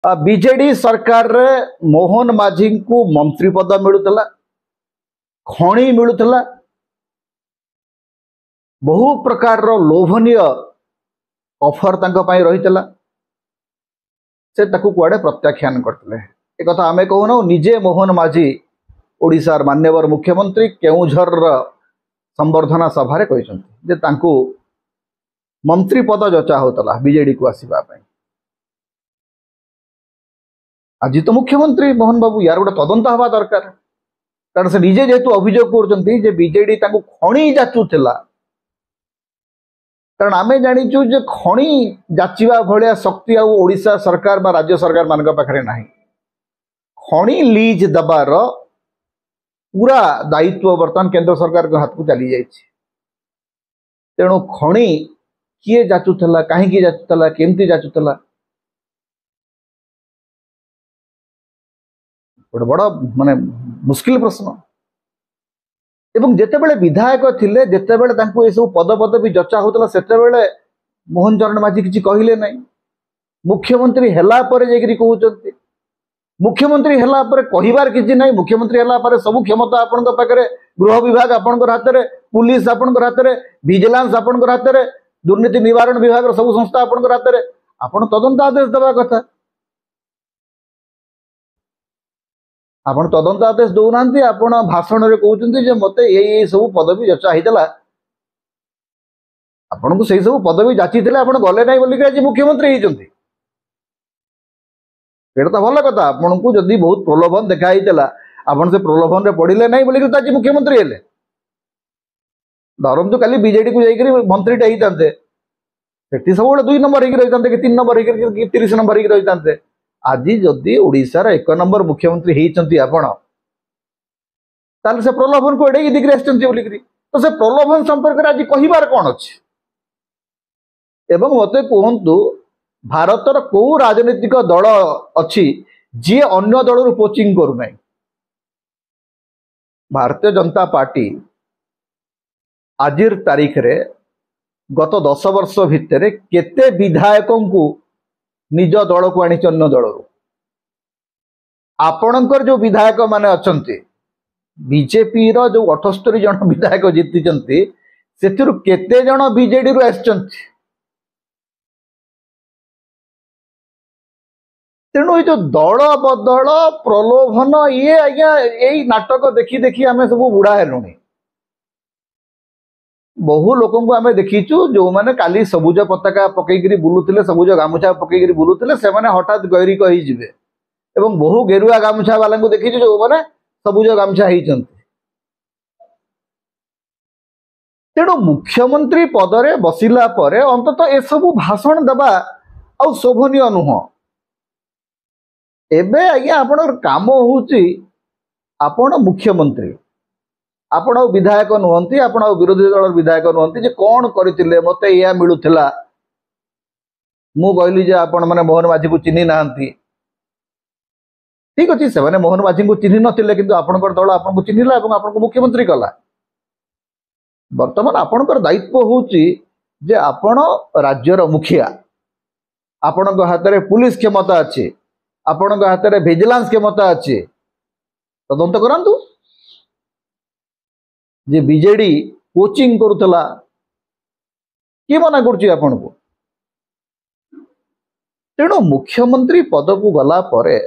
BJD सरकार रे मोहन माझी को मंत्री पद मिलूला, खणी मिलूला, बहु प्रकार लोभनीय ऑफर रही से कुआड़े प्रत्याख्यान करते। एक कथा आमे कहूना निजे मोहन माझी ओडिशार मान्यवर मुख्यमंत्री केउझर संबर्धना सभा कहते मंत्री पद जचा होता बीजेडी को आसवा। आज तो मुख्यमंत्री मोहन बाबू यार गोटे तदंत हवा दरकार, कारण से निजे जेहेतु अभियोग कर बीजेडी खणी जाचुला। कारण आमे जानिचु जे खणी जाचिवा भलिया शक्ति आ ओडिशा सरकार बा राज्य सरकार मान पाखरे नाही। खणी लीज दबार पूरा दायित्व बर्तमान केंद्र सरकार के हाथ को चली जाइछि। तेणु खणी किए जाचुला, कहीं जाचुला, केमती जाचुला, गोटे बड़ माने मुस्किल प्रश्न। एवं जितेबाला विधायक थिले, जितेबाला तांको ये सब पद पदवी जचा होता सेतेबाला मोहन चरण माझी किसी कहले नहीं। मुख्यमंत्री हेला परे जेकरी कहउचंती, मुख्यमंत्री हेला परे कहिबार किछि नहीं। मुख्यमंत्री हेला परे सब क्षमता आपन पाखरे, गृह विभाग आपन हाथ में, पुलिस आपन हाथ में, विजिलेंस आपन हाथ में, दुर्नीति निवारण विभाग सब संस्था आपन हाथ में। आपन तदंत आदेश देवा कथा, आपन तदंत आदेश दौना। आपन भाषण में कहते मत ये सब पदवी जचा होता, आपन को सही सब पदवी जाची थे, आप गले ना बोलिक आज मुख्यमंत्री होती। तो भल कथा, आपन को जदि बहुत प्रलोभन देखाई आपन से प्रलोभन में पड़े ना बोलिक आज मुख्यमंत्री हेले। धरम तो काली बीजेडी को जाकर मंत्री होते सब 2 नंबर हो रही कि 3 नंबर हो 30 नंबर हो रही। आज जदि ओडिशार 1 नंबर मुख्यमंत्री होती आपण, ताले से प्रलोभन को एड़े दिग्री आसकर, तो से प्रलोभन संपर्क में आज कहिबार कौन अच्छे। एवं मते कहतु भारतर को राजनीतिक दल अच्छी जी अन्य दल पोचिंग करूना। भारतीय जनता पार्टी आजिर तारीख रे गत 10 वर्ष भितर केते विधायकों को निज दल को आनी अन्य दल आपणकर जो विधायक माने अछंती बीजेपी रो जो 78 जन विधायक जीति से केते जन बीजेडी रू आछंती। तेणु ये जो दल बदल प्रलोभन ये आज्ञा यही नाटक देखी देखी आम सब बुढ़ा हेलुणी। बहु लोक आम देखीचु जो मैंने काली सबुज पताका पकईकरी बुलुले, सबुज गामुछा पकईकरी बुलुले, से मैंने हठात गैरिक होइजिबे। एवं बहु गेरुआ गामुछा वाला देखीचु जो मैंने सबुज गामुछा होइचंती। तेणु मुख्यमंत्री पदरे बसिला परे अंततः ए सब भाषण देबा आ शोभनीय नुह। एबे आज्ञा आपन काम होउची आपण मुख्यमंत्री, आपण विधायक नुहंती, आपण विरोधी दल विधायक नुहंती जे कौन करथिले मते या मिलुथिला। मु कहली जे आपण माने मोहन माझी को चिन्ही नाहंती, ठीक अछि। से माने मोहन माझी को चिन्ही नथिले, किंतु आपणकर दल आपन को चिन्हिला एवं आपन को मुख्यमंत्री कला। वर्तमान आपणकर दायित्व होउची जे आपण राज्यर मुखिया, आपणक हाथ में पुलिस क्षमता अछि, आपणक हाथ में विजिलेंस क्षमता अछि। तदंत करंतु जे बीजेडी कोचिंग करुला किए मना करुच्ची आपन को। तेणु मुख्यमंत्री पद को गला परे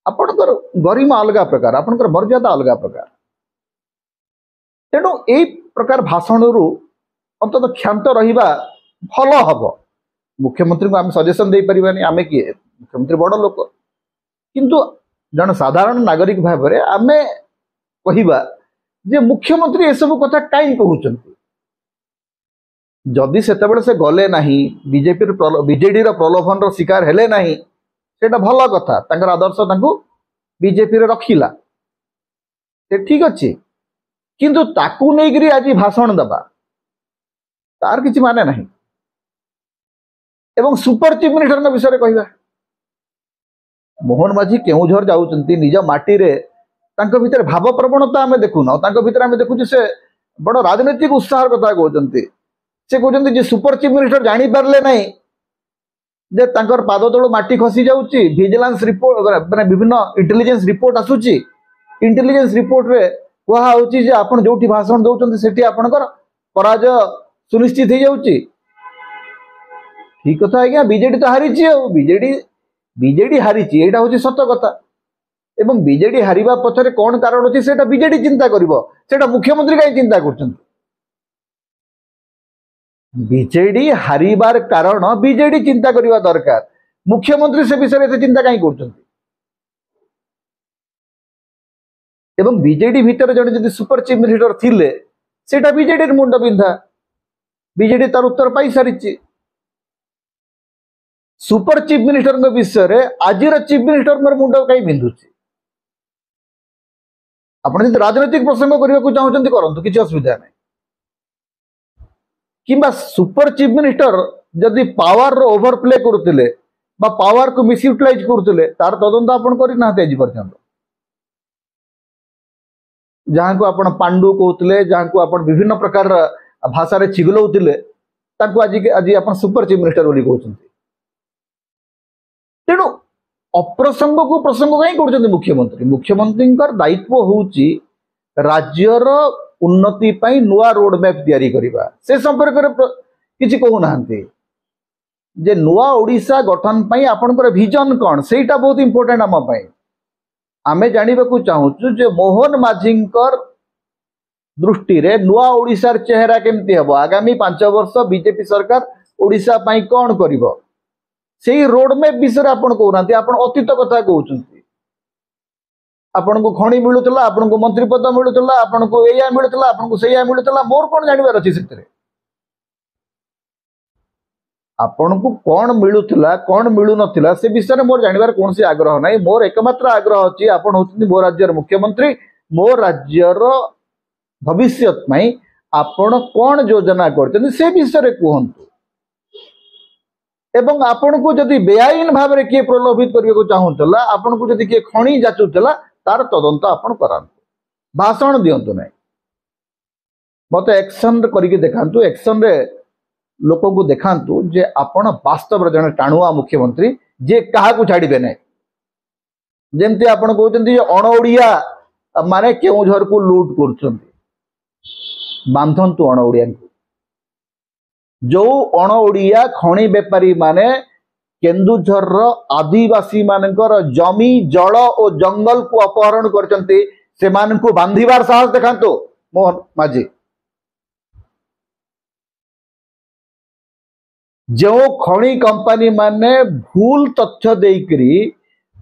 आपणकर गरिमा अलग प्रकार, आपणकर मर्यादा अलग प्रकार। तेणु ए प्रकार भाषण रु अंततः क्षांत रहिबा भल हम। मुख्यमंत्री को आम सजेशन दे परिबानी, आमे किए मुख्यमंत्री बड़ लोक, किंतु जन साधारण नागरिक भाव में आमे कहिबा जे मुख्यमंत्री एसबू कथा कहीं कहते। जदि सेतेबेले से गले नहीं, बीजेपी बीजेडी प्रलोभन रो शिकार हेले नहीं, सेटा भल कथा। तांकर आदर्श तांको बीजेपी रे रखिला, से ठीक अच्छे। किंतु ताकू नहीं आज भाषण दबा तार किछि माने नहीं। एवं सुपर चीफ मिनिस्टर विषय कहवा, मोहन माझी केउझर जाउचंती निज माटी रे, तांको भीतर भाव प्रवणता आम देखुना। तांको भीतर आम देखुचे से बड़ राजनीतिक उत्साह कथा कहते। से कहते सुपर चीफ मिनिस्टर जानी पारले नहीं जे तांकर पाद तळु माटी खसी जाउची विजिलेंस रिपोर्ट माने विभिन्न इंटेलिजेंस रिपोर्ट आसुची इंटेलिजेंस रिपोर्ट रे कहा होची जे आपण जोठी भाषण दउचंती सेठी आपनकर पराजय सुनिश्चित हो जाउची ठीक कथा आज्ञा बीजेडी तो हारिची बीजेडी हारिची एटा होची सत कथा एवं बीजेडी हारिबा पछरे कोन कारण अछि सेटा बीजेडी चिंता करिवो सेटा मुख्यमंत्री काई चिंता करछंती बीजेडी हारिबार कारण बीजेडी चिंता करिवा दरकार मुख्यमंत्री से विषय से चिंता काई करछंती एवं बीजेडी भीतर जने जदि सुपर चीफ मिनिस्टर थिले सेटा बीजेडी मुंड बिंधा बीजेडी तार उत्तर पाई सारिची सुपर चीफ मिनिस्टर के विषय रे आजिर चीफ मिनिस्टर मर मुंड काई बिंधुची आपण जदि राजनीतिक प्रसंग करबा को चाहउचंती करंतु किछि असुविधा नै किंबा सुपर चीफ मिनिस्टर जदि पावर रो ओवर प्ले करथिले बा पावर को मिस यूटिलाइज करथिले तार तदंत आपण करि नाते आजि पर्यंत जहां को आपण पांडु कहउतले जहां को आपण विभिन्न प्रकार भाषा रे चिगलौतले ताको आज आपण सुपर चीफ मिनिस्टर बोली कहउचंती तेणु अप्रसंग को प्रसंग कहीं कर मुख्यमंत्री मुख्यमंत्री दायित्व होउची राज्यर उन्नति पाई नुआ रोड मैप तैयारी करिबा से संपर्क किछि कहू नाहंती जे नुआ ओडिशा गठन पाई आपनकर विजन कोन सेटा बहुत इंपोर्टेंट हम पाई आमे जानिबा को चाहूछु जे मोहन माझींकर दृष्टि रे नुआ ओडिशार चेहरा केमती हबो आगामी 5 वर्ष बीजेपी सरकार ओडिशा पाई कोन करिवो सेही रोड मैप विषय आपण कहउनांती आपण अतीत कथा कहउचंती आपण को खणी मिलुतला आपण को मंत्री पद मिलुतला आपण को एया मिलुतला आपण को सेया मिलुतला मोर कोन जानिबार अछि सेतरे आपण को कोन मिलुतला कोन मिलु नथिला से विषय मोर जानिबार कोनसी आग्रह नै मोर एकमात्र आग्रह अछि आपण होचंती मोर राज्यर मुख्यमंत्री मोर राज्यर भविष्यत में आपण कोन योजना करछन से विषय कहंतु एवं आपण को जदि बेआईन भाव रे के प्रलोभित करबे को चाहूतला आपण को जदि के खणी जाचुतला तार तदंत आपण करांतु भाषण दियंतु नै मते एक्शन करके देखांतु एक्शन रे लोक को देखांतु जे आपण वास्तव रे जने टाणुआ मुख्यमंत्री जे काहा को छाड़ीबे नै जेमती आपण कहउचंती अणओडिया माने केउझर को लूट करछंती बांधंतु अणओडिया को जो अणओडिया खणी बेपारी माने केन्दुझर आदिवासी मानकर जमी जल और जंगल को अपहरण करचंती से मान को बांधिबार साहस देखांतु मोहन माझी जो खणी कंपनी माने भूल तथ्य देकरी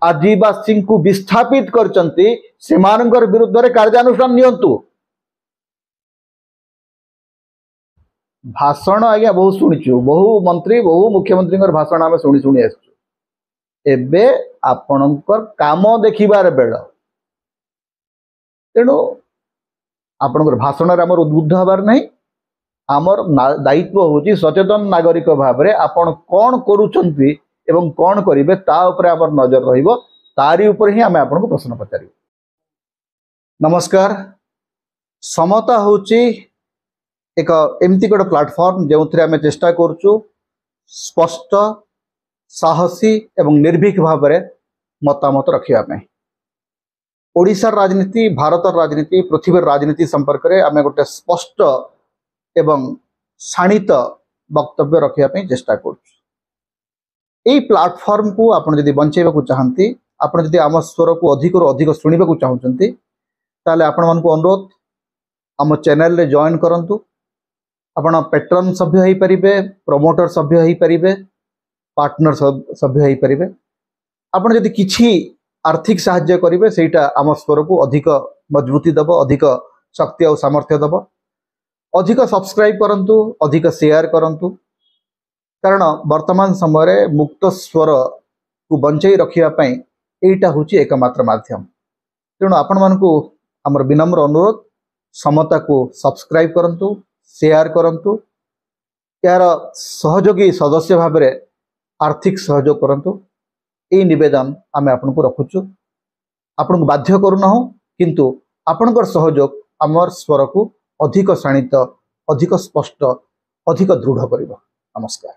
आदिवासी को विस्थापित करचंती से मानकर विरुद्ध रे कार्यानुष्ठान नियंतु भाषण आज्ञा बहुत शुणीचु बहु मंत्री बहु मुख्यमंत्री भाषण आम शुणी शुणी आसबे आपणकर काम देखिबार बेल तेणु आपणकर भाषण आमर उद्बुद्ध हबार नहीं आमर दायित्व होची सचेतन नागरिक भाव में आपण कौन करुचंती एवं कौन करिवे ता उपरे आमर नजर रहिबो तारी ऊपर ही आमे आपनको प्रश्न पचारि नमस्कार समता होची एक एमती गोटे प्लाटफॉर्म जो आम चेष्टा करुचु स्पष्ट साहसी एवं निर्भीक भाव में मतामत रखापी ओडिशार राजनीति भारतर राजनीति पृथ्वीर राजनीति संपर्क में आम गोटे स्पष्ट एवं शाणित वक्तव्य रखापी चेष्टा करुचु प्लाटफॉर्म को आपड़ जदि बंचाइबा चाहती आपड़ जदि आम स्वर को अधिक अधिक शुणा चाहते ताले आपण मानकु अनुरोध आम चैनल रे जॉइन करंतु आपण पेट्रन सभ्य हो पारे प्रमोटर सभ्य हो पारे पार्टनर सभ्य हो पारे आपण जदि किछि आर्थिक साहाय्य करेंगे सेटा आम स्वर को अधिक मजबूती दब अधिक शक्ति और सामर्थ्य दब अधिक सब्सक्राइब करंतु अधिक शेयर करंतु कारण वर्तमान समय मुक्त स्वर को बंचाई रखिया एटा होची एकमात्र माध्यम तेणु आपण मानकु हमर विनम्र अनुरोध समता को सब्सक्राइब करंतु शेयर करंतु यार सहयोगी सदस्य भाव में आर्थिक सहयोग करंतु ए निवेदन आमे आपन को रखुचु आपन को बाध्य करूना किंतु आपनकर सहयोग आमर स्वर को अधिक शाणित अधिक स्पष्ट अधिक दृढ़ करिबो। नमस्कार।